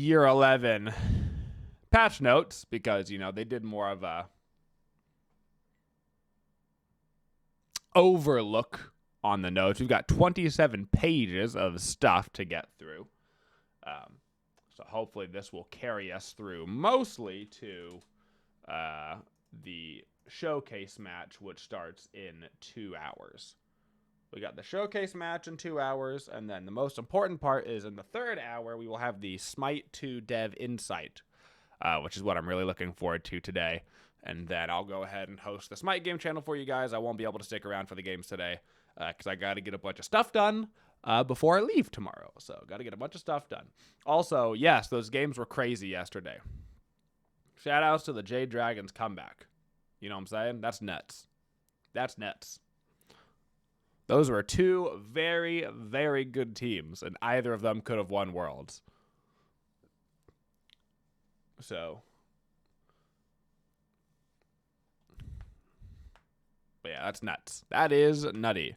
year 11 patch notes because, you know, they did more of a overlook on the notes. We've got 27 pages of stuff to get through. So hopefully this will carry us through mostly to the showcase match, which starts in 2 hours. We got the showcase match in 2 hours, and then the most important part is in the 3rd hour, we will have the Smite 2 Dev Insight, which is what I'm really looking forward to today. And then I'll go ahead and host the Smite game channel for you guys. I won't be able to stick around for the games today because I got to get a bunch of stuff done before I leave tomorrow. So got to get a bunch of stuff done. Also, yes, those games were crazy yesterday. Shout outs to the Jade Dragons comeback. You know what I'm saying? That's nuts. That's nuts. Those were 2 very, very good teams, and either of them could have won Worlds. So, but yeah, that's nuts. That is nutty,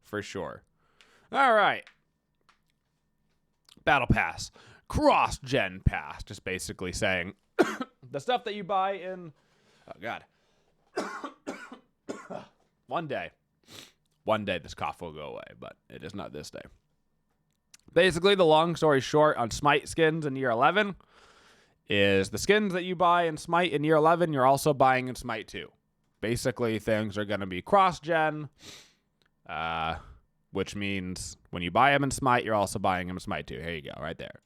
for sure. All right. Battle Pass. Cross-gen pass. Just basically saying the stuff that you buy in... Oh, God. One day this cough will go away, but it is not this day. Basically, the long story short on Smite skins in year 11 is the skins that you buy in Smite in year 11, you're also buying in Smite 2. Basically, things are going to be cross-gen, which means when you buy them in Smite, you're also buying them in Smite 2. Here you go, right there.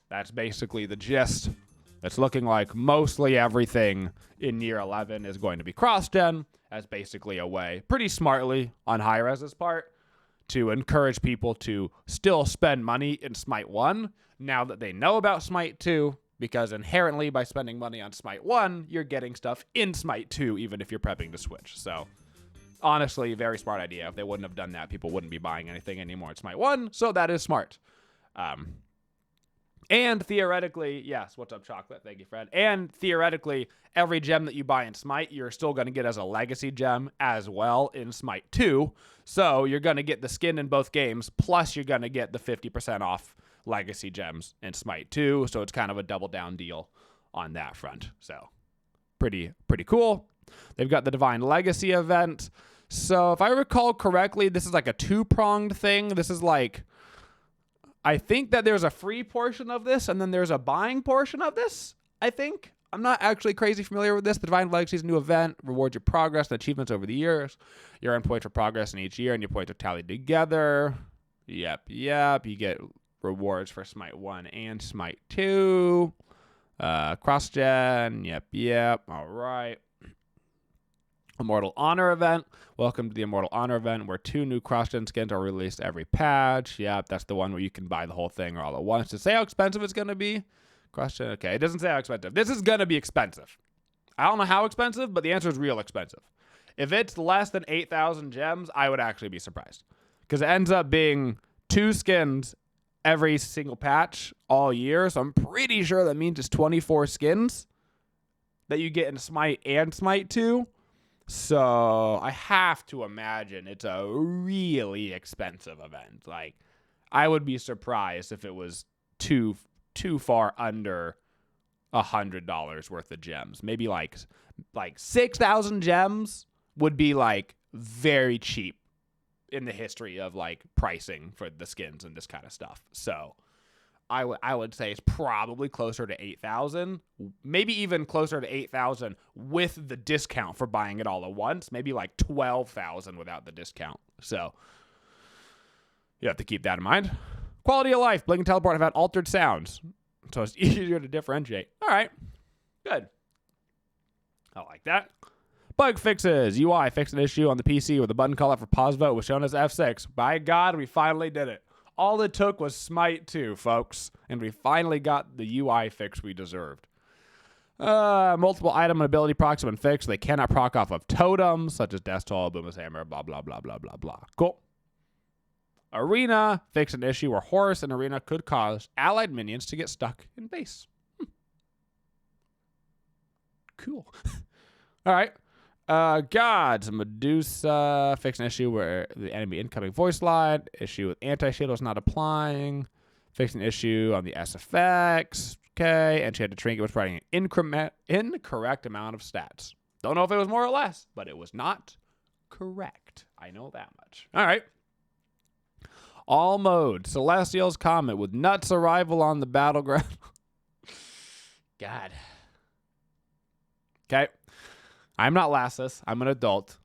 That's basically the gist. It's looking like mostly everything in year 11 is going to be cross-gen as basically a way, pretty smartly on Hi-Rez's part, to encourage people to still spend money in Smite 1 now that they know about Smite 2, because inherently by spending money on Smite 1, you're getting stuff in Smite 2 even if you're prepping to switch. So honestly, very smart idea. If they wouldn't have done that, people wouldn't be buying anything anymore in Smite 1, so that is smart. And theoretically, yes, what's up, Chocolate? Thank you, Fred. And theoretically, every gem that you buy in Smite, you're still going to get as a legacy gem as well in Smite 2. So you're going to get the skin in both games, plus you're going to get the 50% off legacy gems in Smite 2. So it's kind of a double down deal on that front. So pretty cool. They've got the Divine Legacy event. So if I recall correctly, this is like a 2-pronged thing. This is like... I think that there's a free portion of this, and then there's a buying portion of this, I think. I'm not actually crazy familiar with this. The Divine Legacy is a new event. Rewards your progress and achievements over the years. You earn points for progress in each year, and your points are tallied together. Yep. You get rewards for Smite 1 and Smite 2. Cross-gen. Yep. All right. Immortal Honor event. Welcome to the Immortal Honor event, where 2 new cross-gen skins are released every patch. Yep, that's the one where you can buy the whole thing all at once. Does it say how expensive it's going to be? Cross-gen, okay, it doesn't say how expensive. This is going to be expensive. I don't know how expensive, but the answer is real expensive. If it's less than 8,000 gems, I would actually be surprised. Because it ends up being 2 skins every single patch all year, so I'm pretty sure that means it's 24 skins that you get in Smite and Smite 2. So I have to imagine it's a really expensive event. Like, I would be surprised if it was too far under $100 worth of gems. Maybe like 6,000 gems would be like very cheap in the history of like pricing for the skins and this kind of stuff. So I would say it's probably closer to 8,000, maybe even closer to 8,000 with the discount for buying it all at once, maybe like 12,000 without the discount. So you have to keep that in mind. Quality of life. Blink and Teleport have had altered sounds, so it's easier to differentiate. All right, good. I like that. Bug fixes. UI fixed an issue on the PC where the button callout for pause vote was shown as F6. By God, we finally did it. All it took was Smite 2, folks, and we finally got the UI fix we deserved. Multiple item and ability procs have been fixed. They cannot proc off of totems, such as Death Toll, Boomer's Hammer, blah, blah, blah, blah, blah, blah. Cool. Arena fixed an issue where Horus in Arena could cause allied minions to get stuck in base. Cool. All right. Gods. Medusa fixed an issue where the enemy incoming voice line. Issue with anti-shield was not applying. Fixed an issue on the SFX. Okay, and she had to trinket was providing an incorrect amount of stats. Don't know if it was more or less, but it was not correct. I know that much. All right. All mode. Celestial's Comet with Nuts arrival on the battleground. God. Okay. I'm not Lassus. I'm an adult.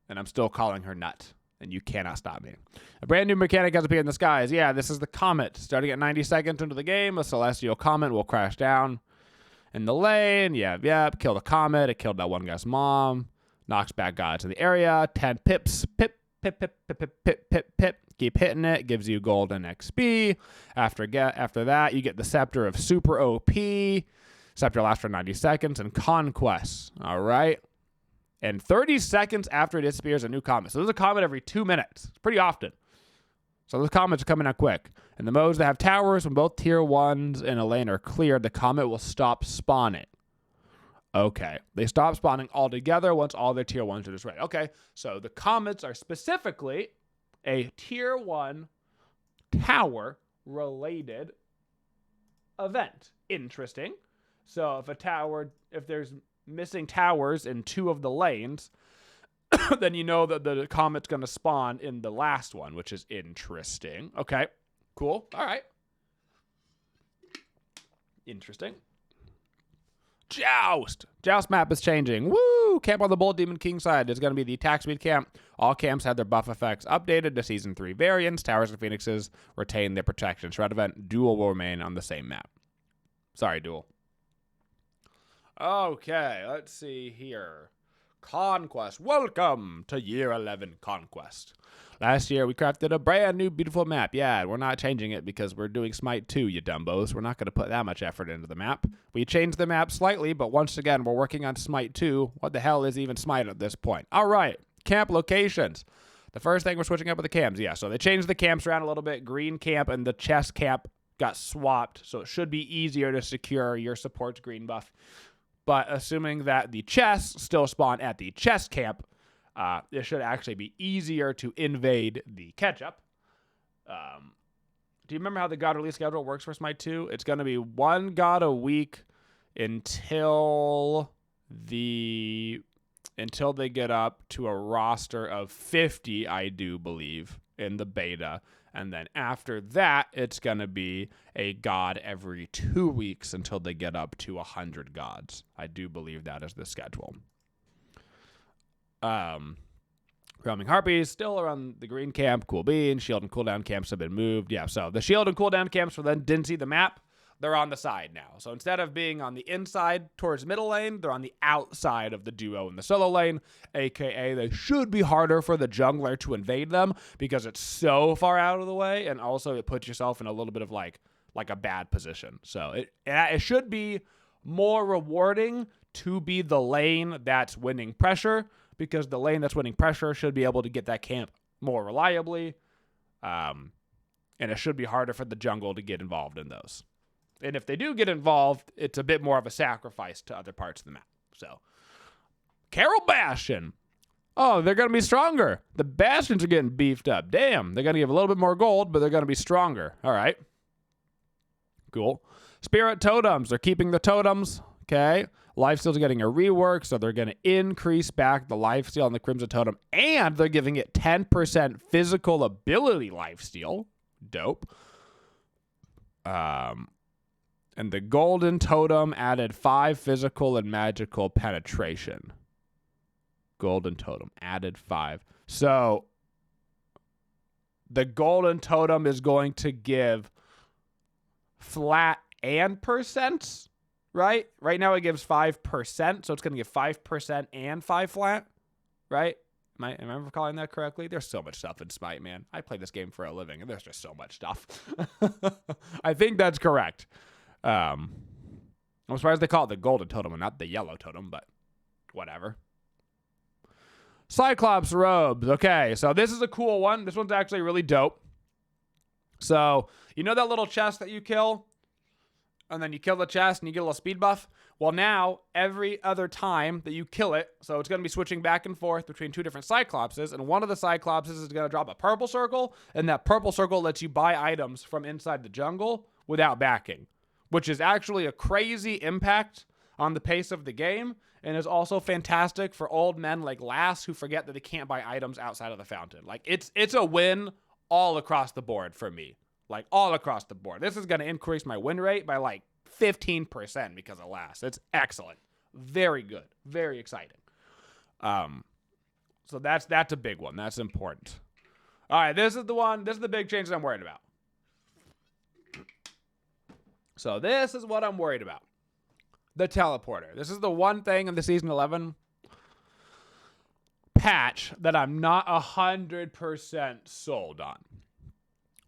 And I'm still calling her Nut. And you cannot stop me. A brand new mechanic has appeared in the skies. Yeah, this is the Comet. Starting at 90 seconds into the game, a celestial comet will crash down in the lane. Yep. Kill the comet. It killed that one guy's mom. Knocks back gods in the area. 10 pips. Pip. Keep hitting it. Gives you golden XP. After that, you get the Scepter of Super OP. Scepter lasts for 90 seconds. And Conquest. All right. And 30 seconds after it disappears, a new comet. So there's a comet every 2 minutes. It's pretty often. So those comets are coming out quick. And the modes that have towers, when both tier 1s in a lane are cleared, the comet will stop spawning. Okay. They stop spawning altogether once all their tier 1s are destroyed. Okay. So the comets are specifically a tier 1 tower-related event. Interesting. So if there's missing towers in 2 of the lanes, then you know that the comet's going to spawn in the last one, which is interesting. Okay, cool. All right. Interesting. Joust map is changing. Woo! Camp on the Bold Demon King side is going to be the attack speed camp. All camps have their buff effects updated to Season 3 variants. Towers and Phoenixes retain their protection. Shroud event Duel will remain on the same map. Sorry, Duel. Okay, let's see here. Conquest. Welcome to year 11 Conquest. Last year, we crafted a brand new beautiful map. Yeah, we're not changing it because we're doing Smite 2, you dumbos. We're not going to put that much effort into the map. We changed the map slightly, but once again, we're working on Smite 2. What the hell is even Smite at this point? All right, camp locations. The first thing, we're switching up with the camps. Yeah, so they changed the camps around a little bit. Green camp and the chest camp got swapped, so it should be easier to secure your support's green buff. But assuming that the chests still spawn at the chest camp, it should actually be easier to invade the ketchup. Do you remember how the god release schedule works for Smite 2? It's going to be 1 god a week until they get up to a roster of 50, I do believe, in the beta. And then after that, it's going to be a god every 2 weeks until they get up to 100 gods. I do believe that is the schedule. Roaming Harpies still around the green camp. Cool beans. Shield and cooldown camps have been moved. Yeah, so the shield and cooldown camps for then didn't see the map. They're on the side now. So instead of being on the inside towards middle lane, they're on the outside of the duo and the solo lane, aka they should be harder for the jungler to invade them because it's so far out of the way, and also it puts yourself in a little bit of like a bad position. So it should be more rewarding to be the lane that's winning pressure, because the lane that's winning pressure should be able to get that camp more reliably, and it should be harder for the jungle to get involved in those. And if they do get involved, it's a bit more of a sacrifice to other parts of the map. So, Carol Bastion. Oh, they're going to be stronger. The Bastions are getting beefed up. Damn, they're going to give a little bit more gold, but they're going to be stronger. All right. Cool. Spirit Totems. They're keeping the totems. Okay. Lifesteal's getting a rework, so they're going to increase back the lifesteal on the Crimson Totem, and they're giving it 10% physical ability lifesteal. Dope. And the Golden Totem added 5 physical and magical penetration. Golden Totem added 5. So the Golden Totem is going to give flat and percents, right? Right now it gives 5%, so it's going to give 5% and 5 flat, right? Am I recalling that correctly? There's so much stuff in Smite, man. I play this game for a living, and there's just so much stuff. I think that's correct. I'm surprised they call it the Golden Totem and not the Yellow Totem, but whatever. Cyclops Robes. Okay, so this is a cool one. This one's actually really dope. So, you know that little chest that you kill? and then you kill the chest and you get a little speed buff. Well, now every other time that you kill it, so it's going to be switching back and forth between 2 different Cyclopses, and one of the Cyclopses is going to drop a purple circle, and that purple circle lets you buy items from inside the jungle without backing, which is actually a crazy impact on the pace of the game, and is also fantastic for old men like Lass who forget that they can't buy items outside of the fountain. Like, it's a win all across the board for me. Like, all across the board. This is going to increase my win rate by like 15% because of Lass. It's excellent. Very good. Very exciting. So that's a big one. That's important. All right, this is the big change that I'm worried about. So this is what I'm worried about. The teleporter. This is the one thing in the Season 11 patch that I'm not 100% sold on.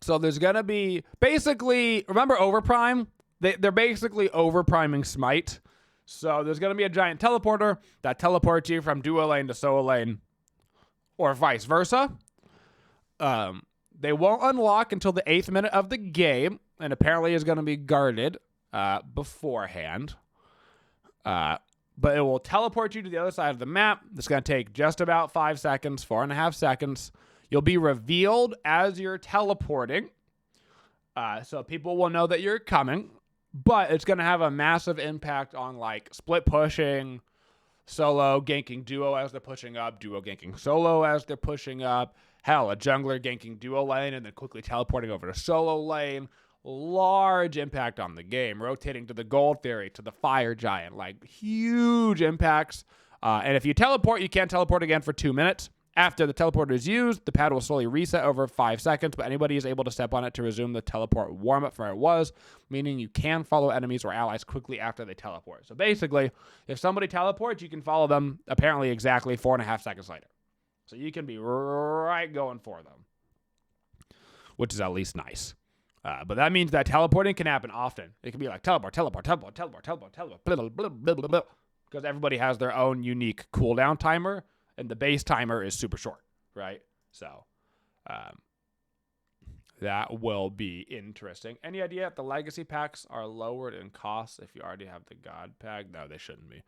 So there's going to be, basically, remember Overprime? They're basically overpriming Smite. So there's going to be a giant teleporter that teleports you from duo lane to solo lane, or vice versa. They won't unlock until the 8th minute of the game, and apparently is going to be guarded beforehand. But it will teleport you to the other side of the map. It's going to take just about 5 seconds, 4.5 seconds. You'll be revealed as you're teleporting, so people will know that you're coming, but it's going to have a massive impact on, like, split pushing, solo ganking duo as they're pushing up, duo ganking solo as they're pushing up, hell, a jungler ganking duo lane and then quickly teleporting over to solo lane. Large impact on the game, rotating to the gold theory, to the fire giant, like, huge impacts. And if you teleport, you can't teleport again for 2 minutes. After the teleporter is used, the pad will slowly reset over 5 seconds, but anybody is able to step on it to resume the teleport warm-up from where it was, meaning you can follow enemies or allies quickly after they teleport. So basically, if somebody teleports, you can follow them apparently exactly 4.5 seconds later. So you can be right going for them, which is at least nice. But that means that teleporting can happen often. It can be like teleport, because everybody has their own unique cooldown timer, and the base timer is super short, right? So that will be interesting. Any idea if the legacy packs are lowered in cost if you already have the God pack? No, they shouldn't be.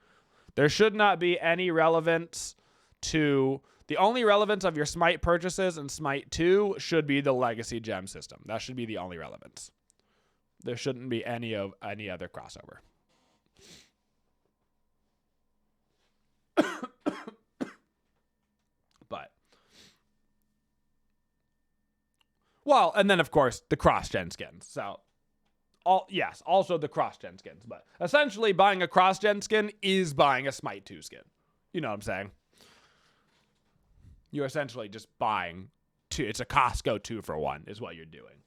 There should not be any relevance to... The only relevance of your Smite purchases in Smite 2 should be the legacy gem system. That should be the only relevance. There shouldn't be any other crossover. But, well, and then of course the cross-gen skins. So, also the cross-gen skins. But essentially, buying a cross-gen skin is buying a Smite 2 skin. You know what I'm saying? You're essentially just buying two. It's a Costco 2-for-1 is what you're doing.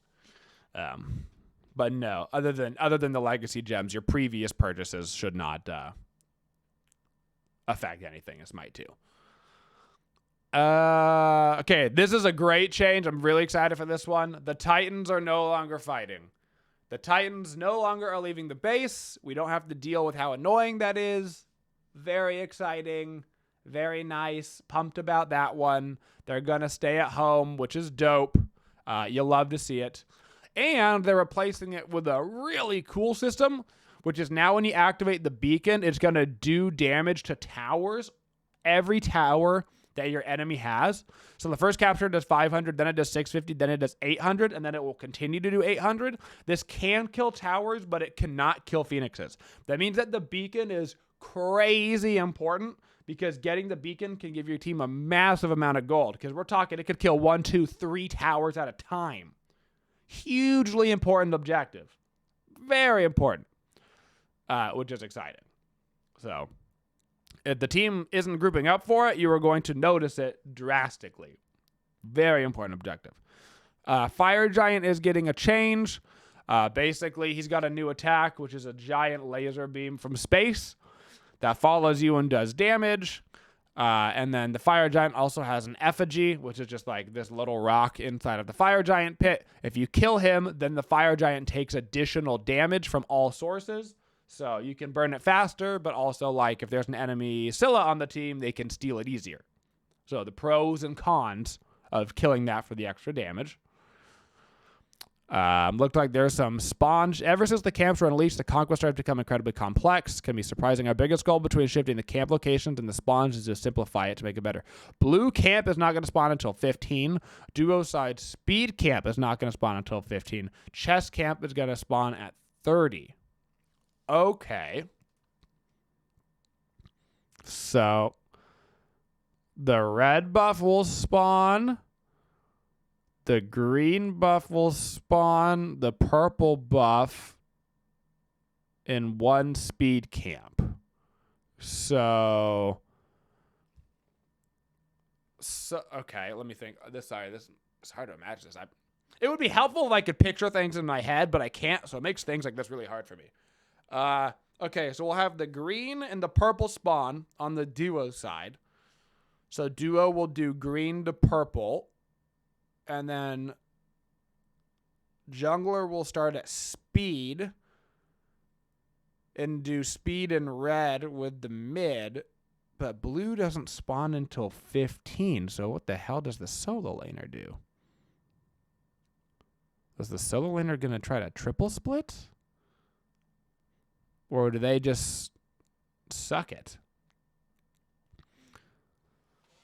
But no, other than the legacy gems, your previous purchases should not affect anything in Smite 2. Okay, this is a great change. I'm really excited for this one. The Titans are no longer fighting. The Titans no longer are leaving the base. We don't have to deal with how annoying that is. Very exciting. Very nice. Pumped about that one. They're going to stay at home, which is dope. You'll love to see it. And they're replacing it with a really cool system, which is now when you activate the beacon, it's going to do damage to towers. Every tower that your enemy has. So the first capture does 500, then it does 650, then it does 800, and then it will continue to do 800. This can kill towers, but it cannot kill phoenixes. That means that the beacon is crazy important, because getting the beacon can give your team a massive amount of gold. Because we're talking, it could kill 1, 2, 3 towers at a time. Hugely important objective. Very important. Which is exciting. So, if the team isn't grouping up for it, you are going to notice it drastically. Very important objective. Fire Giant is getting a change. Basically, he's got a new attack, which is a giant laser beam from space that follows you and does damage. And then the Fire Giant also has an effigy, which is just like this little rock inside of the Fire Giant pit. If you kill him, then the Fire Giant takes additional damage from all sources. So you can burn it faster, but also, like, if there's an enemy Scylla on the team, they can steal it easier. So the pros and cons of killing that for the extra damage. Looked like there's some sponge. Ever since the camps were unleashed, the Conquest started to become incredibly complex. Can be surprising. Our biggest goal between shifting the camp locations and the spawns is to simplify it to make it better. Blue camp is not going to spawn until 15. Duo side speed camp is not going to spawn until 15. Chest camp is going to spawn at 30. Okay. So the red buff will spawn. The green buff will spawn. The purple buff in one speed camp. So okay, let me think. This it's hard to imagine this. It would be helpful if I could picture things in my head, but I can't, so it makes things like this really hard for me. Okay, so we'll have the green and the purple spawn on the duo side. So duo will do green to purple. And then jungler will start at speed and do speed in red with the mid. But blue doesn't spawn until 15. So what the hell does the solo laner do? Is the solo laner going to try to triple split? Or do they just suck it?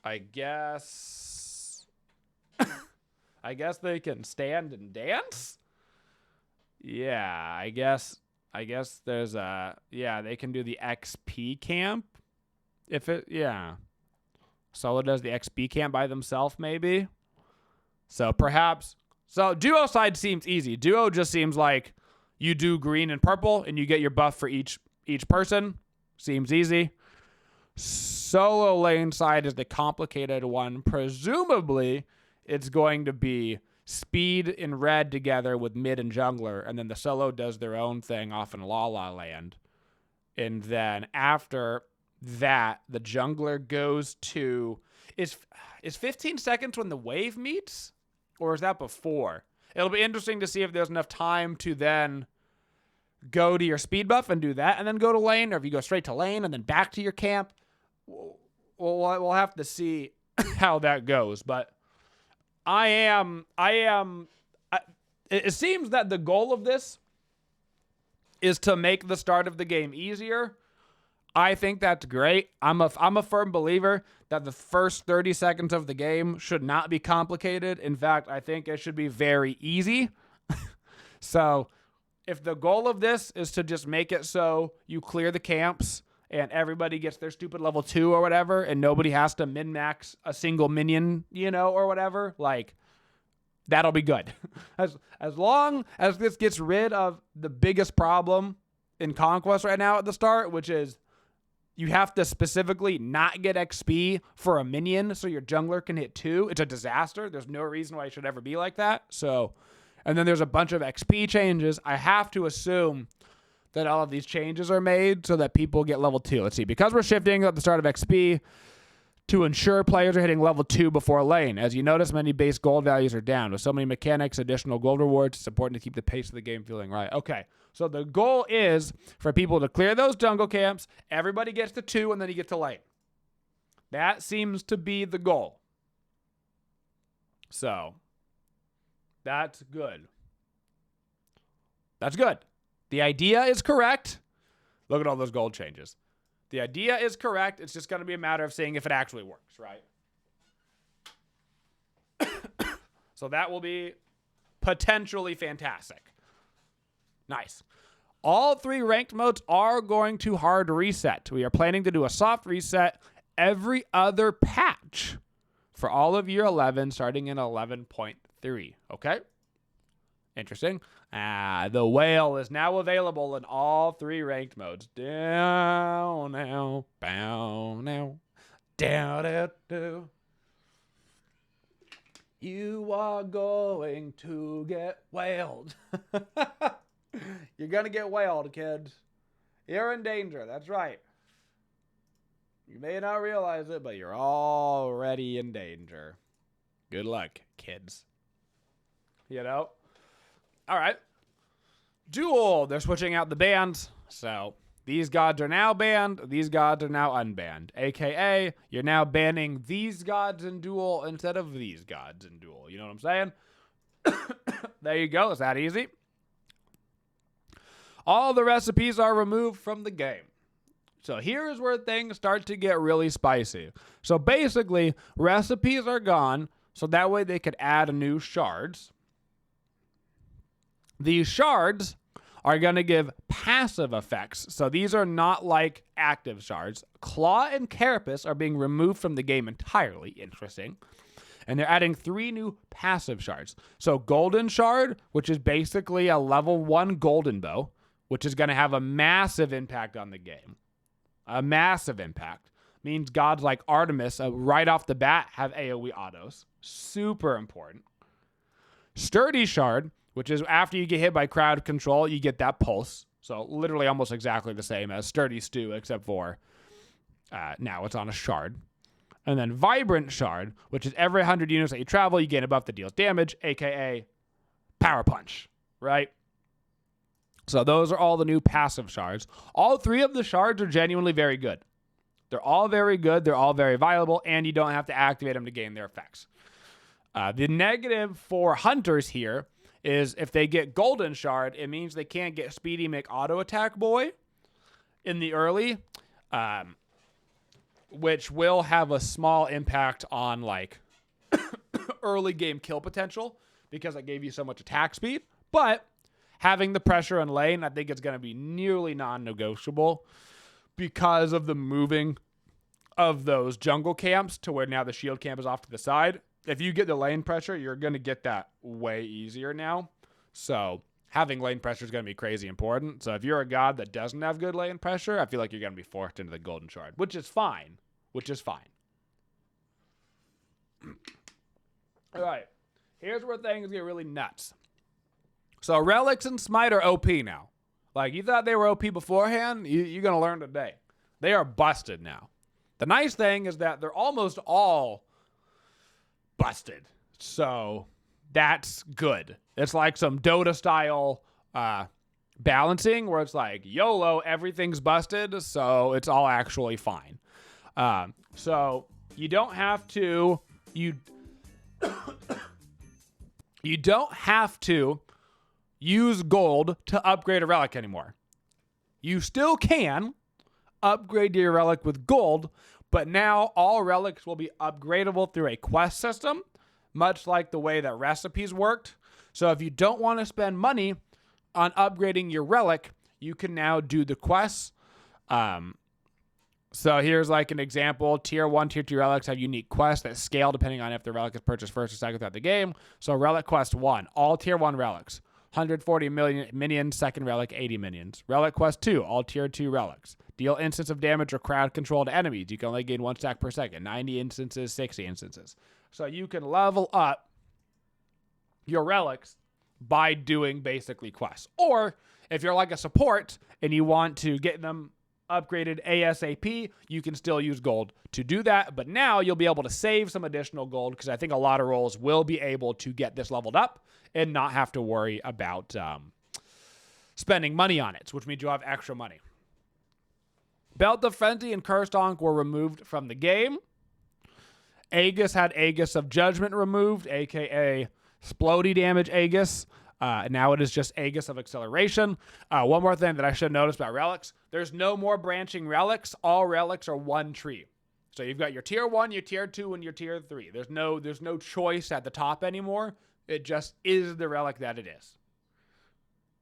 I guess they can stand and dance? Yeah, I guess there's they can do the XP camp. Solo does the XP camp by themselves, maybe. So duo side seems easy. Duo just seems like you do green and purple and you get your buff for each person. Seems easy. Solo lane side is the complicated one. Presumably, it's going to be speed in red together with mid and jungler, and then the solo does their own thing off in La La Land. And then after that, the jungler goes to... Is 15 seconds when the wave meets? Or is that before? It'll be interesting to see if there's enough time to then go to your speed buff and do that and then go to lane, or if you go straight to lane and then back to your camp. We'll have to see how that goes. But it seems that the goal of this is to make the start of the game easier. I think that's great. I'm a firm believer that the first 30 seconds of the game should not be complicated. In fact, I think it should be very easy. So if the goal of this is to just make it so you clear the camps and everybody gets their stupid level 2 or whatever, and nobody has to min-max a single minion, or whatever, like, that'll be good. As long as this gets rid of the biggest problem in Conquest right now at the start, which is you have to specifically not get XP for a minion so your jungler can hit 2. It's a disaster. There's no reason why it should ever be like that. So, and then there's a bunch of XP changes. I have to assume that all of these changes are made so that people get level 2. Let's see. Because we're shifting at the start of XP to ensure players are hitting level 2 before lane. As you notice, many base gold values are down. With so many mechanics, additional gold rewards, it's important to keep the pace of the game feeling right. Okay, so the goal is for people to clear those jungle camps, everybody gets to 2, and then you get to lane. That seems to be the goal. So, that's good. That's good. The idea is correct. Look at all those gold changes. The idea is correct. It's just going to be a matter of seeing if it actually works, right? So that will be potentially fantastic. Nice. All 3 ranked modes are going to hard reset. We are planning to do a soft reset every other patch for all of year 11, starting in 11.3. Okay? Interesting. The whale is now available in all 3 ranked modes. Down now, bow now, down out do. You are going to get whaled. You're going to get whaled, kids. You're in danger. That's right. You may not realize it, but you're already in danger. Good luck, kids. All right. Duel. They're switching out the bans. So these gods are now banned. These gods are now unbanned. AKA, you're now banning these gods in Duel instead of these gods in Duel. You know what I'm saying? There you go. It's that easy. All the recipes are removed from the game. So here's where things start to get really spicy. So basically, recipes are gone, so that way they could add new shards. These shards are going to give passive effects. So these are not like active shards. Claw and Carapace are being removed from the game entirely. Interesting. And they're adding 3 new passive shards. So Golden Shard, which is basically a level 1 Golden Bow, which is going to have a massive impact on the game. A massive impact. Means gods like Artemis, right off the bat, have AoE autos. Super important. Sturdy Shard, which is after you get hit by crowd control, you get that pulse. So literally almost exactly the same as Sturdy Stew, except for now it's on a shard. And then Vibrant Shard, which is every 100 units that you travel, you gain a buff that deals damage, aka Power Punch, right? So those are all the new passive shards. All 3 of the shards are genuinely very good. They're all very good, they're all very viable, and you don't have to activate them to gain their effects. The negative for hunters here is if they get Golden Shard, it means they can't get Speedy McAuto Attack Boy in the early, which will have a small impact on like early game kill potential because it gave you so much attack speed. But having the pressure in lane, I think it's going to be nearly non-negotiable because of the moving of those jungle camps to where now the shield camp is off to the side. If you get the lane pressure, you're going to get that way easier now. So having lane pressure is going to be crazy important. So if you're a god that doesn't have good lane pressure, I feel like you're going to be forced into the Golden Shard, which is fine. All right. Here's where things get really nuts. So Relics and Smite are OP now. Like, you thought they were OP beforehand? You're going to learn today. They are busted now. The nice thing is that they're almost all busted. So that's good. It's like some Dota style balancing where it's like, YOLO, everything's busted, so it's all actually fine. So you don't have to, you don't have to use gold to upgrade a relic anymore. You still can upgrade your relic with gold, but now all relics will be upgradable through a quest system, much like the way that recipes worked. So if you don't want to spend money on upgrading your relic, you can now do the quests. So here's like an example. Tier 1, Tier 2 relics have unique quests that scale depending on if the relic is purchased first or second throughout the game. So Relic Quest 1, all Tier 1 relics. 140 million minions, second relic, 80 minions. Relic Quest 2, all Tier 2 relics. Deal instance of damage or crowd control to enemies. You can only gain 1 stack per second. 90 instances, 60 instances. So you can level up your relics by doing basically quests. Or if you're like a support and you want to get them upgraded ASAP, you can still use gold to do that. But now you'll be able to save some additional gold because I think a lot of roles will be able to get this leveled up and not have to worry about spending money on it, which means you'll have extra money. Belt of Frenzy and Cursed Ankh were removed from the game. Aegis had Aegis of Judgment removed, aka Splody damage Aegis. Now it is just Aegis of Acceleration. One more thing that I should notice about relics. There's no more branching relics. All relics are one tree. So you've got your tier 1, your tier 2, and your tier 3. There's no choice at the top anymore. It just is the relic that it is.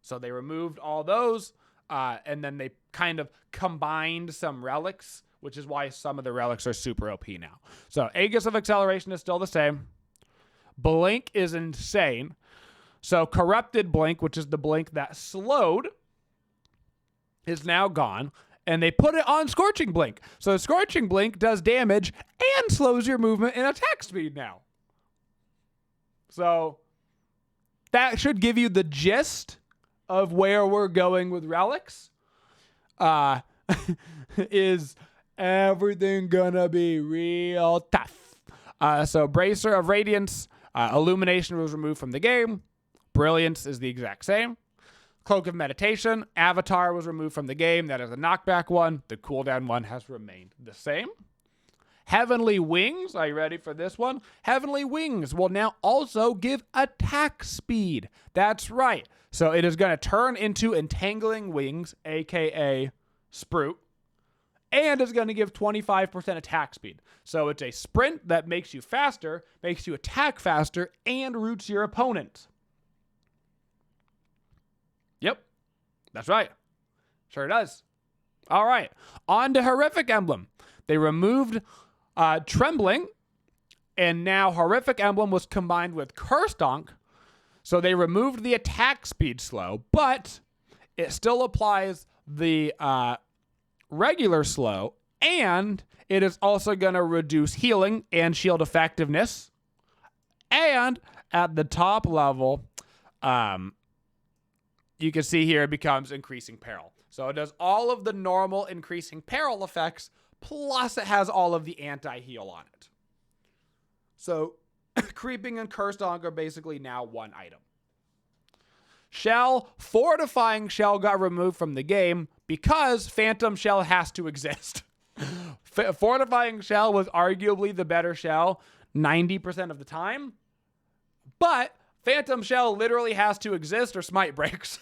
So they removed all those, and then they kind of combined some relics, which is why some of the relics are super OP now. So Aegis of Acceleration is still the same. Blink is insane. So Corrupted Blink, which is the blink that slowed, is now gone. And they put it on Scorching Blink. So Scorching Blink does damage and slows your movement and attack speed now. So that should give you the gist of where we're going with relics. Is everything gonna be real tough? So Bracer of Radiance, Illumination was removed from the game. Brilliance is the exact same. Cloak of Meditation, Avatar was removed from the game. That is a knockback one. The cooldown one has remained the same. Heavenly Wings, are you ready for this one? Heavenly Wings will now also give attack speed. That's right. So it is going to turn into Entangling Wings, aka Sprout, and is going to give 25% attack speed. So it's a sprint that makes you faster, makes you attack faster, and roots your opponent. Yep, that's right. Sure does. All right, on to Horrific Emblem. They removed Trembling, and now Horrific Emblem was combined with Curse Donk, so they removed the attack speed slow, but it still applies the regular slow, and it is also going to reduce healing and shield effectiveness. And at the top level, you can see here it becomes Increasing Peril. So it does all of the normal Increasing Peril effects, plus it has all of the anti-heal on it. So Creeping and Curse Donk are basically now one item. Shell, Fortifying Shell got removed from the game because Phantom Shell has to exist. Fortifying Shell was arguably the better shell 90% of the time, but Phantom Shell literally has to exist or Smite breaks.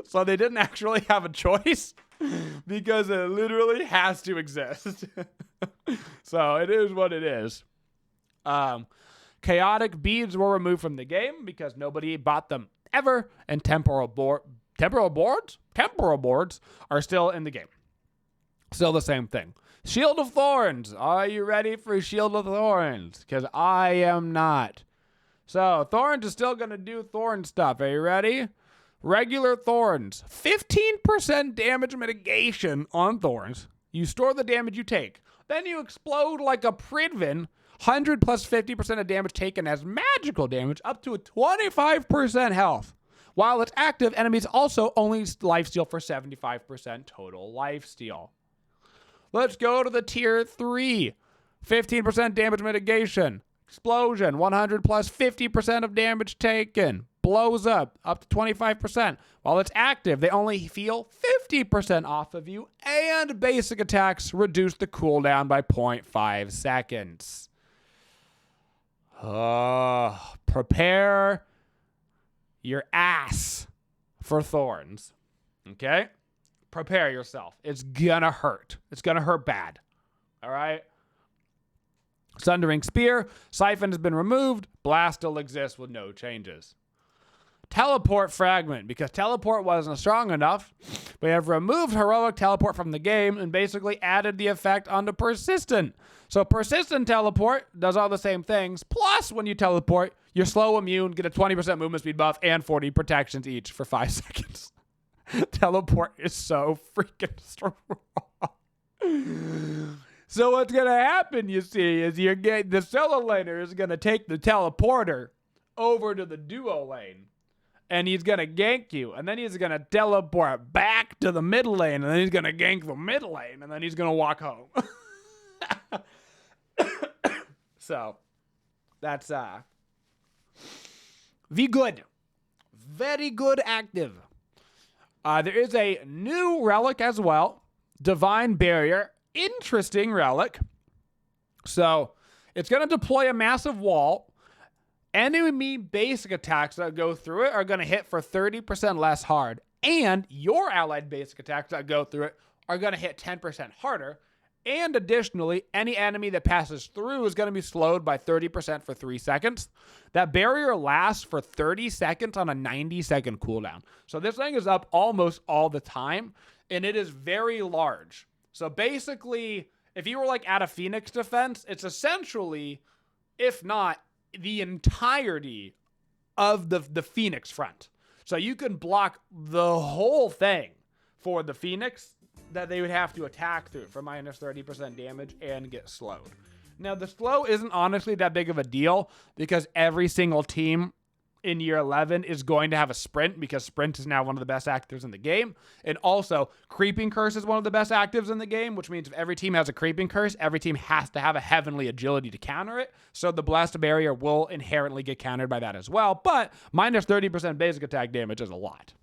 So they didn't actually have a choice because it literally has to exist. So it is what it is. Chaotic Beads were removed from the game because nobody bought them ever, and temporal boards are still in the game. Still the same thing. Shield of Thorns. Are you ready for Shield of Thorns? Because I am not. So Thorns is still going to do Thorn stuff. Are you ready? Regular Thorns. 15% damage mitigation on Thorns. You store the damage you take. Then you explode like a Pridvin. 100 plus 50% of damage taken as magical damage, up to a 25% health. While it's active, enemies also only lifesteal for 75% total lifesteal. Let's go to the tier 3. 15% damage mitigation. Explosion. 100 plus 50% of damage taken. Blows up to 25%. While it's active, they only feel 50% off of you, and basic attacks reduce the cooldown by 0.5 seconds. Prepare your ass for Thorns. Okay? Prepare yourself. It's gonna hurt. It's gonna hurt bad. All right? Sundering Spear. Siphon has been removed. Blast still exists with no changes. Teleport Fragment. Because Teleport wasn't strong enough, we have removed Heroic Teleport from the game and basically added the effect onto Persistent. So Persistent Teleport does all the same things. Plus, when you teleport, you're slow immune, get a 20% movement speed buff, and 40 protections each for 5 seconds. Teleport is so freaking strong. So what's going to happen, you see, is the solo laner is going to take the teleporter over to the duo lane. And he's going to gank you. And then he's going to teleport back to the mid lane. And then he's going to gank the mid lane. And then he's going to walk home. So, that's good. Very good active. There is a new relic as well. Divine Barrier. Interesting relic. So, it's going to deploy a massive wall. Enemy basic attacks that go through it are going to hit for 30% less hard. And your allied basic attacks that go through it are going to hit 10% harder. And additionally, any enemy that passes through is going to be slowed by 30% for 3 seconds. That barrier lasts for 30 seconds on a 90-second cooldown. So this thing is up almost all the time, and it is very large. So basically, if you were like at a Phoenix defense, it's essentially, if not, the entirety of the Phoenix front. So you can block the whole thing for the Phoenix that they would have to attack through for minus 30% damage and get slowed. Now, the slow isn't honestly that big of a deal because every single team in year 11 is going to have a sprint because sprint is now one of the best actives in the game. And also, creeping curse is one of the best actives in the game, which means if every team has a creeping curse, every team has to have a heavenly agility to counter it. So the blast barrier will inherently get countered by that as well. But minus 30% basic attack damage is a lot.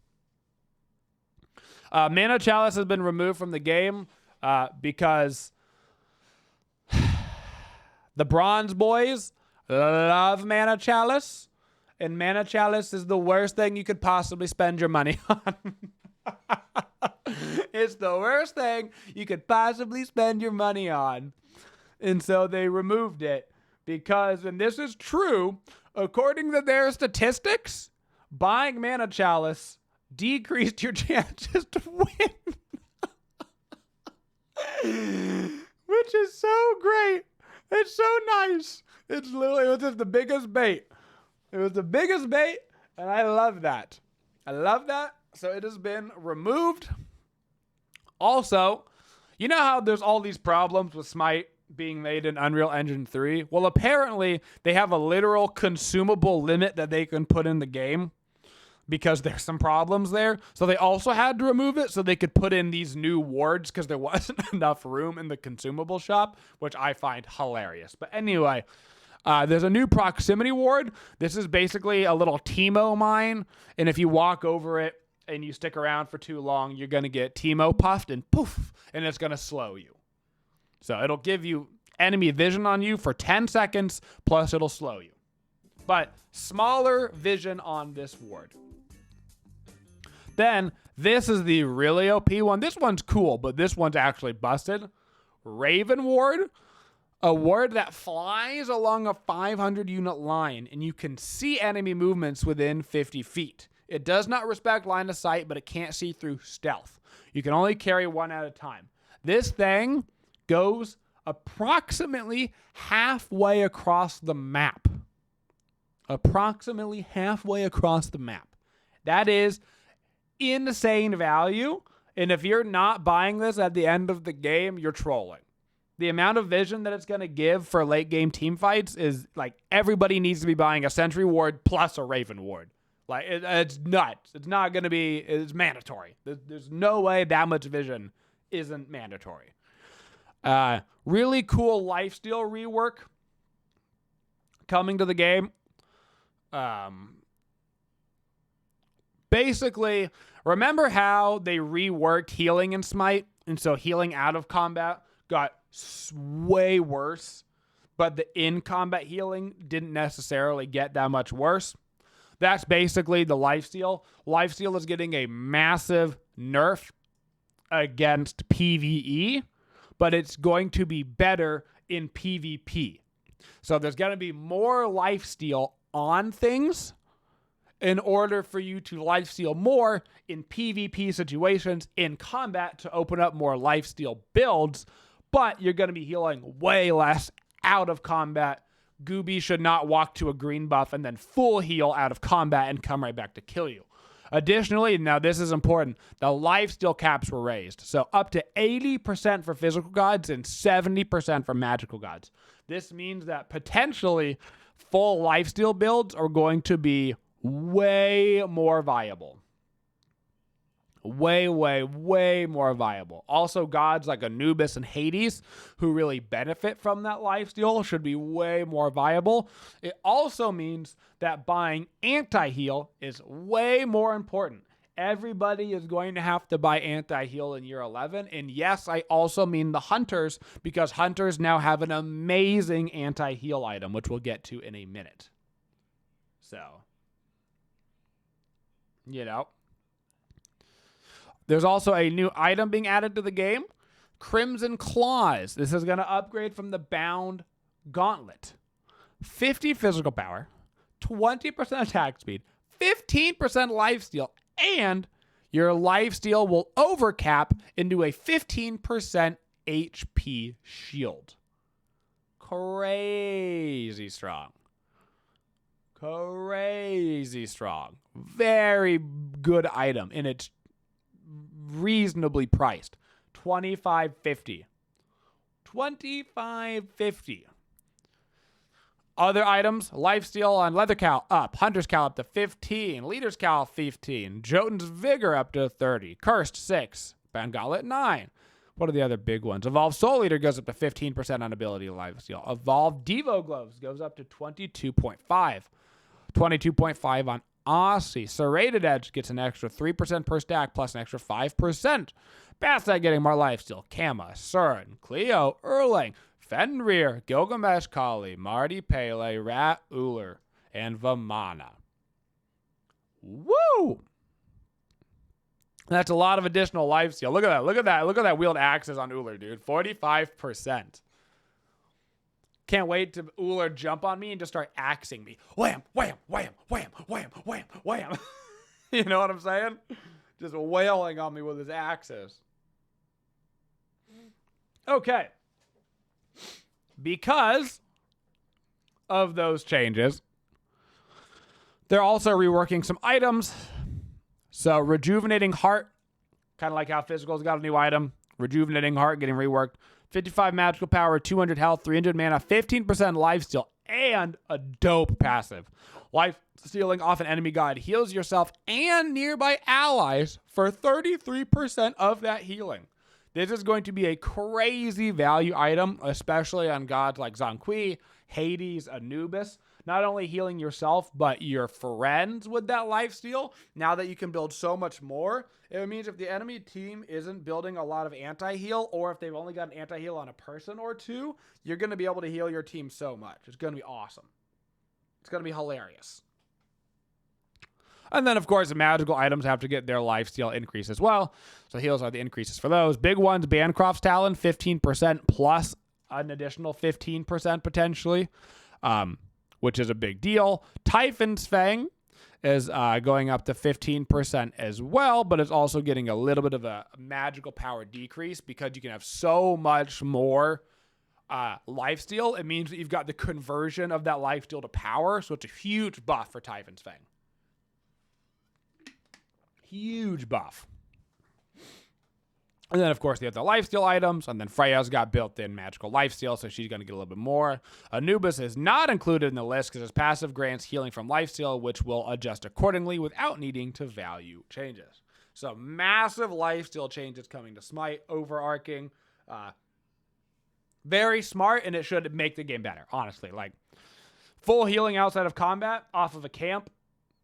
Mana Chalice has been removed from the game because The Bronze boys love Mana Chalice, and Mana Chalice is the worst thing you could possibly spend your money on. It's the worst thing you could possibly spend your money on. And so they removed it because, and this is true, according to their statistics, buying Mana Chalice decreased your chances to win. Which is so great. It's so nice. It was just the biggest bait. It was the biggest bait, and I love that. I love that. So it has been removed. Also, you know how there's all these problems with Smite being made in Unreal Engine 3? Well, apparently they have a literal consumable limit that they can put in the game because there's some problems there. So they also had to remove it so they could put in these new wards because there wasn't enough room in the consumable shop, which I find hilarious. But anyway, there's a new proximity ward. This is basically a little Teemo mine, and if you walk over it and you stick around for too long, you're going to get Teemo puffed and poof, and it's going to slow you. So it'll give you enemy vision on you for 10 seconds, plus it'll slow you. But smaller vision on this ward. Then, this is the really OP one. This one's cool, but this one's actually busted. Raven Ward. A ward that flies along a 500 unit line, and you can see enemy movements within 50 feet. It does not respect line of sight, but it can't see through stealth. You can only carry one at a time. This thing goes approximately halfway across the map. Approximately halfway across the map. That is insane value, and if you're not buying this at the end of the game, you're trolling. The amount of vision that it's going to give for late game team fights is like everybody needs to be buying a Sentry Ward plus a Raven Ward. Like it's nuts. It's not going to be, it's mandatory. There's no way that much vision isn't mandatory. Really cool lifesteal rework coming to the game. Basically, remember how they reworked healing in Smite? And so healing out of combat got way worse, but the in-combat healing didn't necessarily get that much worse. That's basically the lifesteal. Lifesteal is getting a massive nerf against PvE, but it's going to be better in PvP. So there's going to be more lifesteal on things in order for you to lifesteal more in PvP situations in combat to open up more lifesteal builds, but you're going to be healing way less out of combat. Gooby should not walk to a green buff and then full heal out of combat and come right back to kill you. Additionally, now this is important, the lifesteal caps were raised. So up to 80% for physical gods and 70% for magical gods. This means that potentially full lifesteal builds are going to be way more viable. Way more viable. Also, gods like Anubis and Hades, who really benefit from that lifesteal, should be way more viable. It also means that buying anti-heal is way more important. Everybody is going to have to buy anti-heal in year 11. And yes, I also mean the hunters, because hunters now have an amazing anti-heal item, which we'll get to in a minute. So, you know. There's also a new item being added to the game, Crimson Claws. This is going to upgrade from the Bound Gauntlet. 50 physical power, 20% attack speed, 15% lifesteal, and your lifesteal will overcap into a 15% HP shield. Crazy strong. Crazy strong. Very good item, and it's reasonably priced. $25.50. $25.50. Other items, lifesteal on Leather Cal up, Hunter's Cal up to 15, Leader's Cal 15, Jotun's Vigor up to 30, Cursed 6, Bound Gauntlet 9. What are the other big ones? Evolved Soul Eater goes up to 15% on ability lifesteal. Evolved Devo Gloves goes up to 22.5. 22.5 on Aussie. Serrated Edge gets an extra 3% per stack plus an extra 5%. Bastet getting more lifesteal. Kama, Surin, Cleo, Erlang, Fenrir, Gilgamesh Kali, Marty Pele, Rat Uller, and Vamana. Woo! That's a lot of additional lifesteal. Look at that. Look at that. Look at that wheeled axes on Uller, dude. 45%. Can't wait to Uller jump on me and just start axing me. Wham, wham, wham, wham, wham, wham, wham. You know what I'm saying? Just wailing on me with his axes. Okay. Because of those changes, they're also reworking some items. So Rejuvenating Heart, kind of like how Physical's got a new item. Rejuvenating Heart getting reworked. 55 magical power, 200 health, 300 mana, 15% lifesteal, and a dope passive. Life stealing off an enemy god heals yourself and nearby allies for 33% of that healing. This is going to be a crazy value item, especially on gods like Zanqui, Hades, Anubis. Not only healing yourself, but your friends with that lifesteal. Now that you can build so much more, it means if the enemy team isn't building a lot of anti-heal, or if they've only got an anti-heal on a person or two, you're going to be able to heal your team so much. It's going to be awesome. It's going to be hilarious. And then, of course, the magical items have to get their lifesteal increase as well. So heals are the increases for those. Big ones, Bancroft's Talon, 15% plus an additional 15% potentially, which is a big deal. Typhon's Fang is going up to 15% as well, but it's also getting a little bit of a magical power decrease because you can have so much more lifesteal. It means that you've got the conversion of that lifesteal to power, so it's a huge buff for Typhon's Fang. Huge buff. And then, of course, they have the lifesteal items, and then Freya's got built-in magical lifesteal, so she's going to get a little bit more. Anubis is not included in the list because his passive grants healing from lifesteal, which will adjust accordingly without needing to value changes. So massive lifesteal changes coming to Smite, overarching. Very smart, and it should make the game better, honestly. Like, full healing outside of combat off of a camp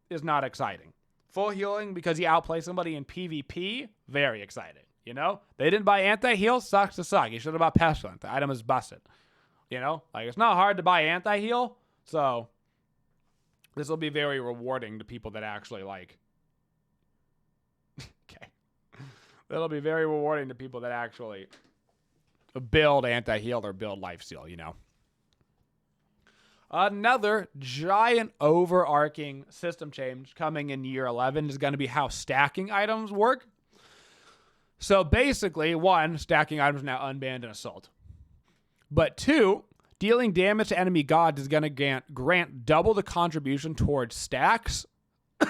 is not exciting. Full healing because you outplay somebody in PvP, very exciting. You know, they didn't buy anti-heal, sucks to suck. You should have bought Pestilent. The item is busted. You know, like it's not hard to buy anti-heal, so this will be very rewarding to people that actually like. Okay, it'll be very rewarding to people that actually build anti-heal or build lifesteal. You know, another giant overarching system change coming in year 11 is going to be how stacking items work. So basically, one, stacking items are now unbanned in Assault. But two, dealing damage to enemy gods is going to grant double the contribution towards stacks,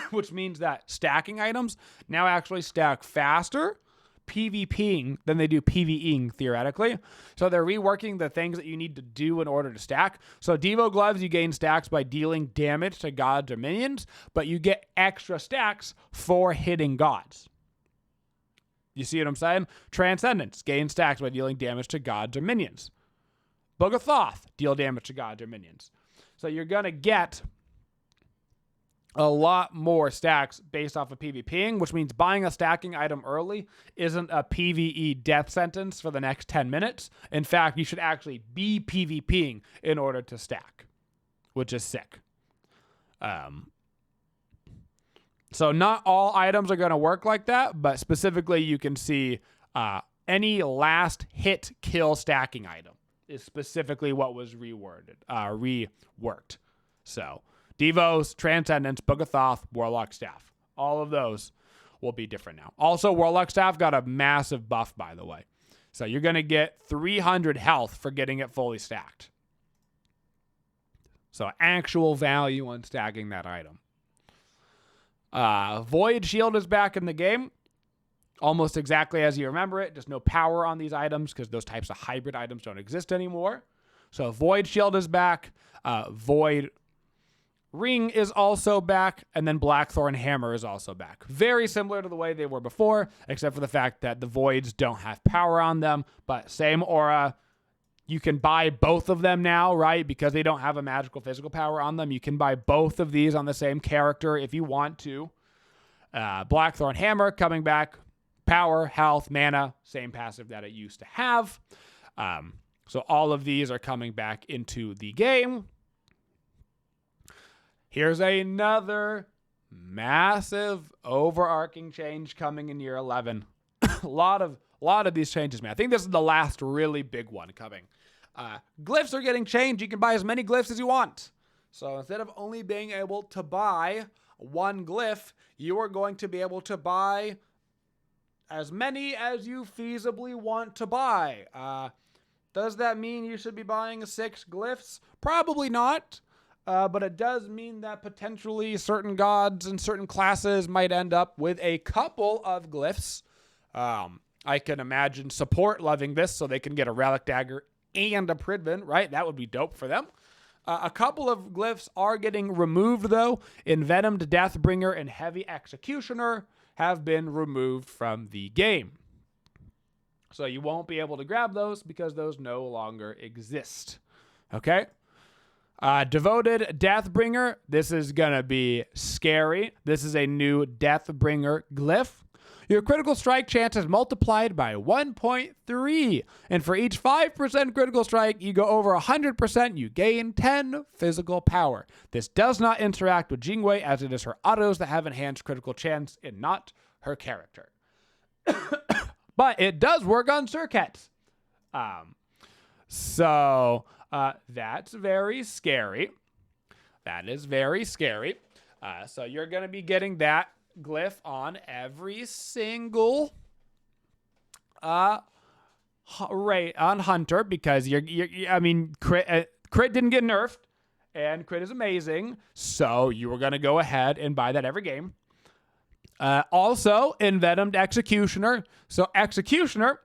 which means that stacking items now actually stack faster PvPing than they do PvEing, theoretically. So they're reworking the things that you need to do in order to stack. So Devo Gloves, you gain stacks by dealing damage to gods or minions, but you get extra stacks for hitting gods. You see what I'm saying? Transcendence, gain stacks by dealing damage to gods or minions. Book of Thoth, deal damage to gods or minions. So you're going to get a lot more stacks based off of PvPing, which means buying a stacking item early isn't a PvE death sentence for the next 10 minutes. In fact, you should actually be PvPing in order to stack, which is sick. So not all items are going to work like that, but specifically you can see any last hit kill stacking item is specifically what was reworked. So Devos, Transcendence, Book of Thoth, Warlock Staff. All of those will be different now. Also, Warlock Staff got a massive buff, by the way. So you're going to get 300 health for getting it fully stacked. So actual value on stacking that item. Void Shield is back in the game. Almost exactly as you remember it. Just no power on these items because those types of hybrid items don't exist anymore. So Void Shield is back. Void Ring is also back. And then Blackthorn Hammer is also back. Very similar to the way they were before, except for the fact that the Voids don't have power on them. But same aura. You can buy both of them now, right? Because they don't have a magical physical power on them. You can buy both of these on the same character if you want to. Blackthorn Hammer coming back. Power, health, mana, same passive that it used to have. So all of these are coming back into the game. Here's another massive overarching change coming in year 11. a lot of these changes, man. I think this is the last really big one coming. Glyphs are getting changed. You can buy as many glyphs as you want. So instead of only being able to buy one glyph, you are going to be able to buy as many as you feasibly want to buy. Does that mean you should be buying 6 glyphs? Probably not. But it does mean that potentially certain gods and certain classes might end up with a couple of glyphs. I can imagine support loving this so they can get a Relic Dagger and a Pridvin, right? That would be dope for them. A couple of glyphs are getting removed, though. Envenomed Deathbringer and Heavy Executioner have been removed from the game. So you won't be able to grab those because those no longer exist. Okay? Devoted Deathbringer. This is going to be scary. This is a new Deathbringer glyph. Your critical strike chance is multiplied by 1.3. And for each 5% critical strike, you go over 100%, you gain 10 physical power. This does not interact with Jingwei, as it is her autos that have enhanced critical chance and not her character. But it does work on Circuits. So that's very scary. That is very scary. So you're going to be getting that glyph on every single rate on Hunter, because crit didn't get nerfed, and crit is amazing. So you were going to go ahead and buy that every game. Also, Envenomed Executioner. So Executioner,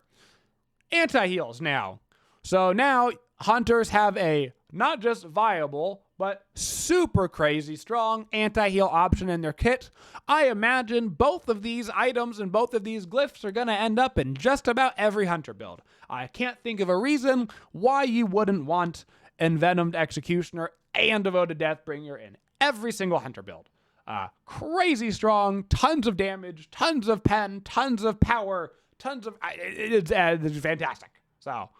anti-heals now. So now Hunters have a not just viable, but super crazy strong anti-heal option in their kit. I imagine both of these items and both of these glyphs are going to end up in just about every Hunter build. I can't think of a reason why you wouldn't want Envenomed Executioner and Devoted Deathbringer in every single Hunter build. Crazy strong, tons of damage, tons of pen, tons of power, tons of... It's fantastic. So,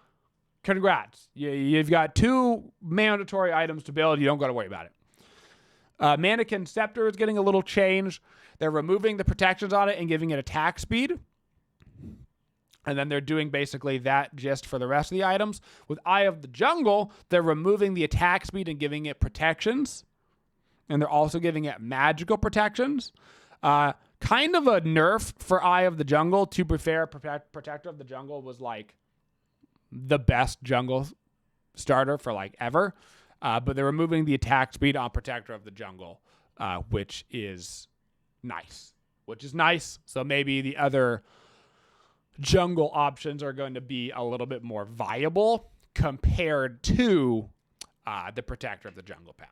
congrats. You've got 2 mandatory items to build. You don't got to worry about it. Mannequin Scepter is getting a little change. They're removing the protections on it and giving it attack speed. And then they're doing basically that just for the rest of the items. With Eye of the Jungle, they're removing the attack speed and giving it protections. And they're also giving it magical protections. Kind of a nerf for Eye of the Jungle. To be fair, Protector of the Jungle was like the best jungle starter for like ever. But they're removing the attack speed on Protector of the Jungle, which is nice. So maybe the other jungle options are going to be a little bit more viable compared to the Protector of the Jungle path.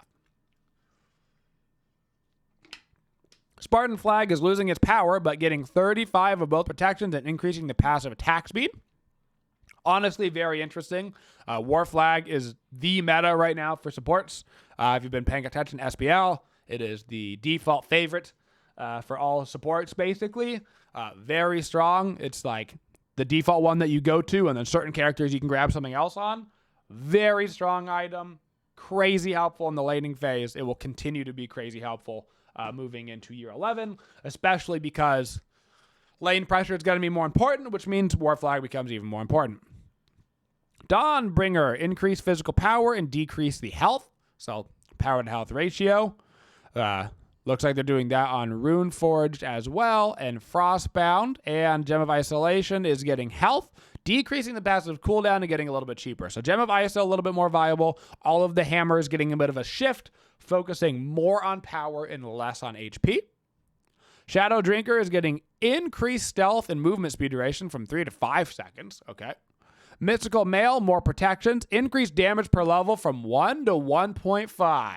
Spartan Flag is losing its power, but getting 35 of both protections and increasing the passive attack speed. Honestly, very interesting. War Flag is the meta right now for supports. If you've been paying attention to SPL, it is the default favorite for all supports, basically. Very strong. It's like the default one that you go to, and then certain characters you can grab something else on. Very strong item. Crazy helpful in the laning phase. It will continue to be crazy helpful moving into year 11, especially because lane pressure is going to be more important, which means War Flag becomes even more important. Dawnbringer, increase physical power and decrease the health. So power to health ratio. Looks like they're doing that on Runeforged as well, and Frostbound. And Gem of Isolation is getting health, decreasing the passive cooldown and getting a little bit cheaper. So Gem of Iso a little bit more viable. All of the hammers getting a bit of a shift, focusing more on power and less on HP. Shadow Drinker is getting increased stealth and movement speed duration from 3 to 5 seconds. Okay. Mystical Mail, more protections. Increased damage per level from 1 to 1.5.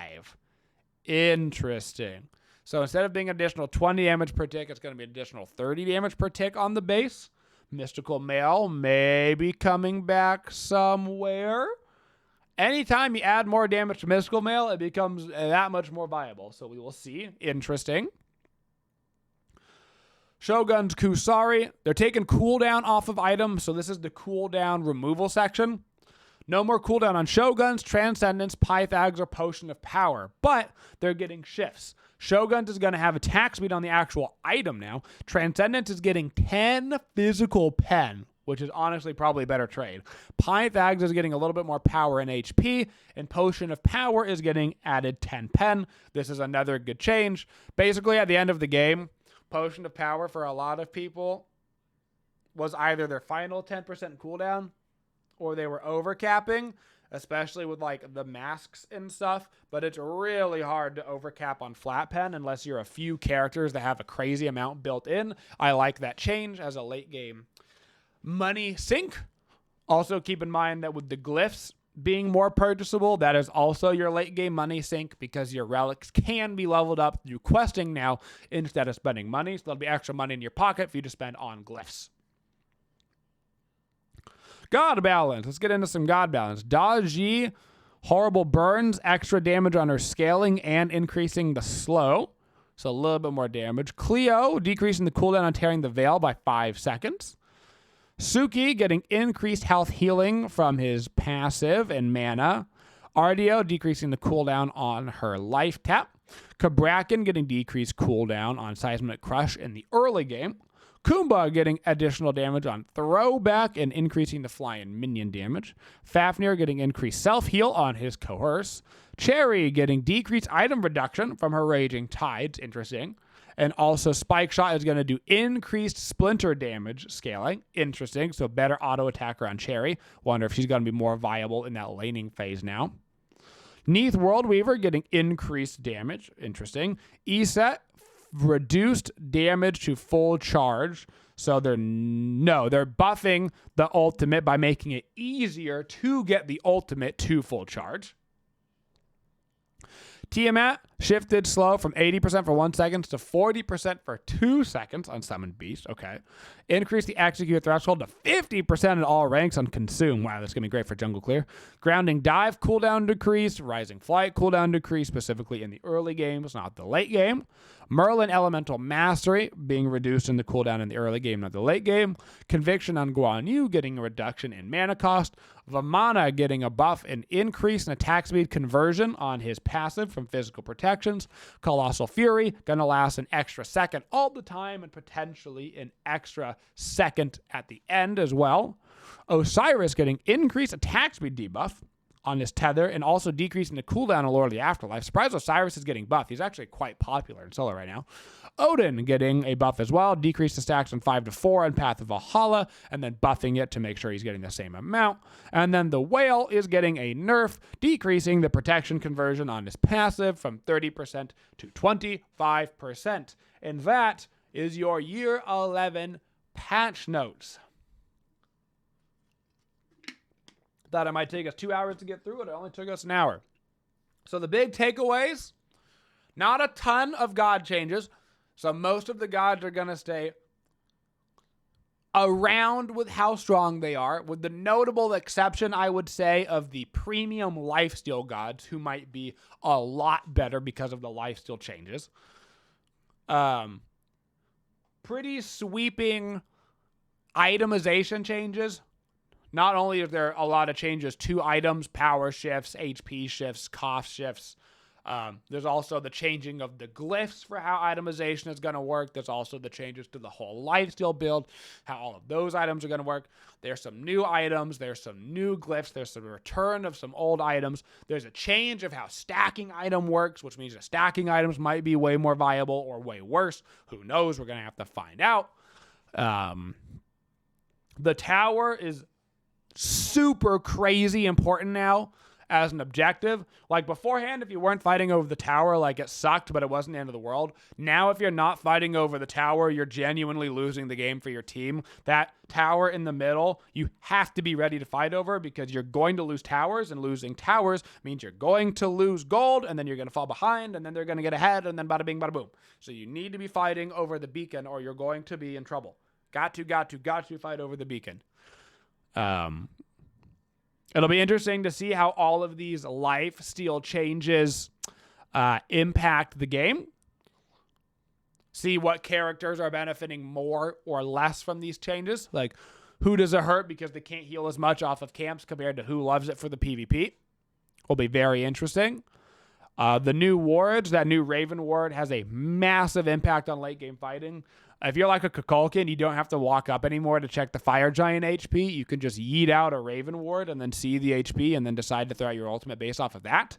Interesting. So instead of being an additional 20 damage per tick, it's going to be an additional 30 damage per tick on the base. Mystical Mail may be coming back somewhere. Anytime you add more damage to Mystical Mail, it becomes that much more viable. So we will see. Interesting. Shogun's Kusari. They're taking cooldown off of items. So this is the cooldown removal section. No more cooldown on Shoguns, Transcendence, Pythags, or Potion of Power, but they're getting shifts. Shoguns is going to have attack speed on the actual item now. Transcendence is getting 10 physical pen, which is honestly probably a better trade. Pythags is getting a little bit more power and HP, and Potion of Power is getting added 10 pen. This is another good change. Basically, at the end of the game, Potion of Power for a lot of people was either their final 10% cooldown or they were overcapping, especially with like the masks and stuff. But it's really hard to overcap on flat pen unless you're a few characters that have a crazy amount built in. I like that change as a late game money sink. Also keep in mind that with the glyphs being more purchasable, that is also your late game money sink because your relics can be leveled up through questing now instead of spending money. So there'll be extra money in your pocket for you to spend on glyphs. God balance. Let's get into some God balance. Daji, horrible burns, extra damage on her scaling and increasing the slow. So a little bit more damage. Cleo, decreasing the cooldown on tearing the veil by 5 seconds. Suki getting increased health healing from his passive and mana. Ardio decreasing the cooldown on her life tap. Kabrakan getting decreased cooldown on Seismic Crush in the early game. Kumba getting additional damage on throwback and increasing the flying minion damage. Fafnir getting increased self-heal on his coerce. Cherry getting decreased item reduction from her Raging Tides. Interesting. And also Spike Shot is going to do increased splinter damage scaling. Interesting. So better auto attacker on Cherry. Wonder if she's going to be more viable in that laning phase now. Neath World Weaver getting increased damage. Interesting. Eset reduced damage to full charge. So they're buffing the ultimate by making it easier to get the ultimate to full charge. Tiamat shifted slow from 80% for 1 second to 40% for 2 seconds on Summoned Beast. Okay. Increase the execute threshold to 50% in all ranks on Consume. Wow, that's going to be great for jungle clear. Grounding Dive cooldown decreased. Rising Flight cooldown decreased, specifically in the early games, not the late game. Merlin Elemental Mastery being reduced in the cooldown in the early game, not the late game. Conviction on Guan Yu getting a reduction in mana cost. Vamana getting a buff and increase in attack speed conversion on his passive from physical protections. Colossal Fury going to last an extra second all the time and potentially an extra second at the end as well. Osiris getting increased attack speed debuff on his tether and also decreasing the cooldown on Lord of the Afterlife. Surprised Osiris is getting buffed. He's actually quite popular in solo right now. Odin getting a buff as well. Decrease the stacks from 5 to 4 on Path of Valhalla and then buffing it to make sure he's getting the same amount. And then the Whale is getting a nerf, decreasing the protection conversion on his passive from 30% to 25%. And that is your Year 11 patch notes. Thought it might take us 2 hours to get through it. It only took us an hour. So the big takeaways, not a ton of god changes. So most of the gods are going to stay around with how strong they are, with the notable exception, I would say, of the premium lifesteal gods, who might be a lot better because of the lifesteal changes. Pretty sweeping itemization changes. Not only is there a lot of changes to items, power shifts, HP shifts, cost shifts, there's also the changing of the glyphs for how itemization is going to work. There's also the changes to the whole lifesteal build, how all of those items are going to work. There's some new items. There's some new glyphs. There's some return of some old items. There's a change of how stacking item works, which means that stacking items might be way more viable or way worse. Who knows? We're going to have to find out. The tower is super crazy important now as an objective. Like beforehand, if you weren't fighting over the tower, like it sucked, but it wasn't the end of the world. Now, if you're not fighting over the tower, you're genuinely losing the game for your team. That tower in the middle, you have to be ready to fight over because you're going to lose towers, and losing towers means you're going to lose gold, and then you're going to fall behind, and then they're going to get ahead, and then bada bing, bada boom. So you need to be fighting over the beacon or you're going to be in trouble. Got to fight over the beacon. It'll be interesting to see how all of these lifesteal changes impact the game. See what characters are benefiting more or less from these changes. Like, Who does it hurt because they can't heal as much off of camps compared to who loves it for the PvP? Will be very interesting. The new wards, that new Raven ward has a massive impact on late game fighting. If you're like a Kukulkan, you don't have to walk up anymore to check the Fire Giant HP. You can just yeet out a Raven ward and then see the HP and then decide to throw out your ultimate based off of that.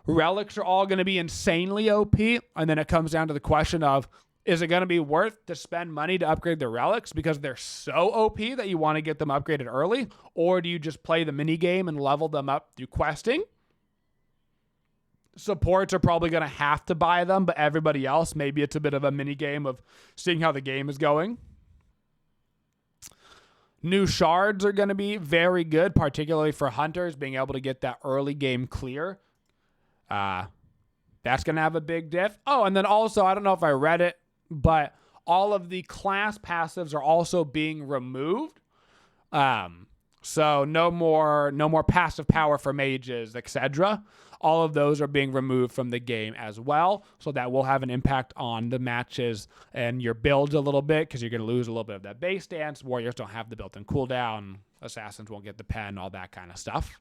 Relics are all going to be insanely OP. And then it comes down to the question of, is it going to be worth to spend money to upgrade the relics because they're so OP that you want to get them upgraded early? Or do you just play the mini game and level them up through questing? Supports are probably going to have to buy them, but everybody else, maybe it's a bit of a mini game of seeing how the game is going. New shards are going to be very good, particularly for hunters, being able to get that early game clear. That's going to have a big diff. Oh, and then also, I don't know if I read it, but all of the class passives are also being removed. So no more passive power for mages, etc. All of those are being removed from the game as well. So that will have an impact on the matches and your builds a little bit because you're going to lose a little bit of that base stance. Warriors don't have the built-in cooldown. Assassins won't get the pen, all that kind of stuff.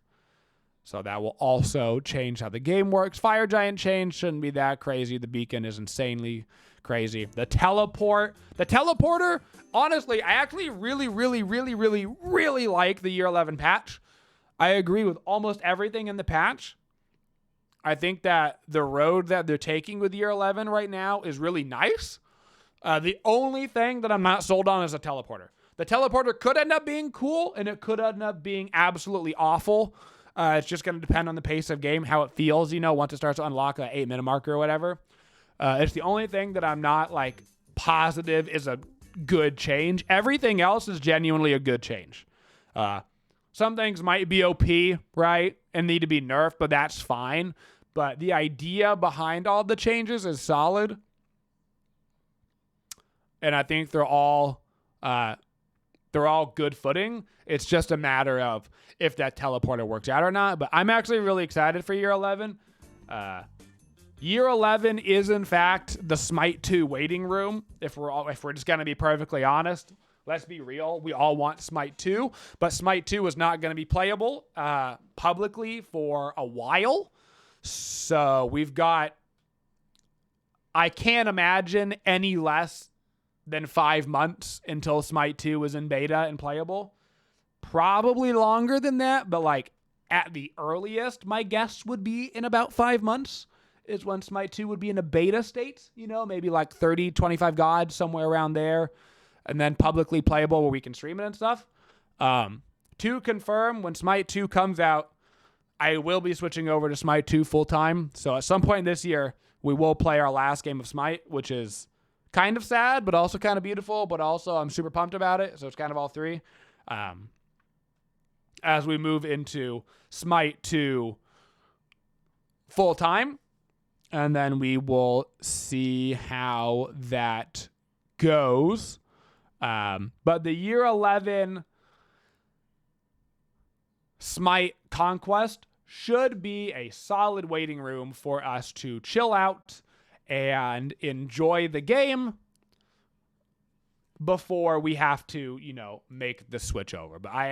So that will also change how the game works. Fire Giant change shouldn't be that crazy. The beacon is insanely crazy. The teleporter, honestly, I actually really like the year 11 patch. I agree with almost everything in the patch. I think that the road that they're taking with year 11 right now is really nice. The only thing that I'm not sold on is a teleporter. The teleporter could end up being cool, and it could end up being absolutely awful. It's just going to depend on the pace of game, how it feels, once it starts to unlock that 8-minute marker or whatever. It's the only thing that I'm not, positive is a good change. Everything else is genuinely a good change. Some things might be OP, right, and need to be nerfed, but that's fine. But the idea behind all the changes is solid. And I think they're all good footing. It's just a matter of if that teleporter works out or not. But I'm actually really excited for year 11. Year 11 is, in fact, the Smite 2 waiting room. If we're just going to be perfectly honest, let's be real. We all want Smite 2, but Smite 2 is not going to be playable publicly for a while. So we've got, I can't imagine any less than 5 months until Smite 2 is in beta and playable. Probably longer than that, but at the earliest, my guess would be in about 5 months is when Smite 2 would be in a beta state, maybe 30, 25 gods, somewhere around there. And then publicly playable where we can stream it and stuff. To confirm, when Smite 2 comes out, I will be switching over to Smite 2 full-time. So at some point this year, we will play our last game of Smite, which is kind of sad, but also kind of beautiful, but also I'm super pumped about it. So it's kind of all three. As we move into Smite 2 full-time, and then we will see how that goes. But the year 11 Smite Conquest should be a solid waiting room for us to chill out and enjoy the game before we have to, make the switch over. But I